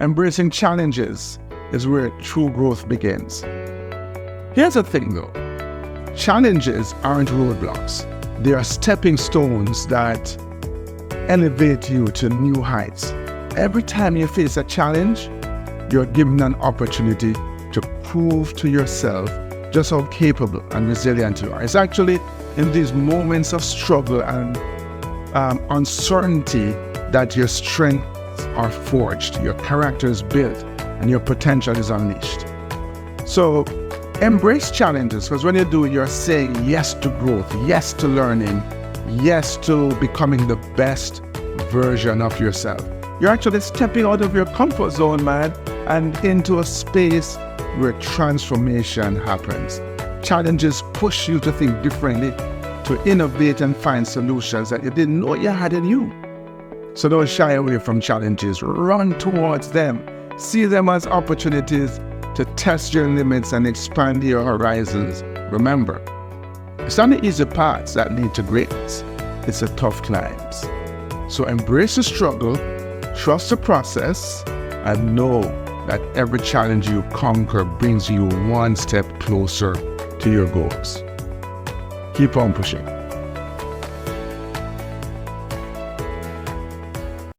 Embracing challenges is where true growth begins. Here's the thing though, challenges aren't roadblocks. They are stepping stones that elevate you to new heights. Every time you face a challenge, you're given an opportunity to prove to yourself just how capable and resilient you are. It's actually in these moments of struggle and uncertainty that your strengths are forged, your character is built, and your potential is unleashed. So embrace challenges, because when you do, you're saying yes to growth, yes to learning, yes to becoming the best version of yourself. You're actually stepping out of your comfort zone, man, and into a space where transformation happens. Challenges push you to think differently, to innovate and find solutions that you didn't know you had in you. So don't shy away from challenges, run towards them. See them as opportunities to test your limits and expand your horizons. Remember, it's not the easy paths that lead to greatness, it's the tough climbs. So embrace the struggle, trust the process, and know that every challenge you conquer brings you one step closer to your goals. Keep on pushing.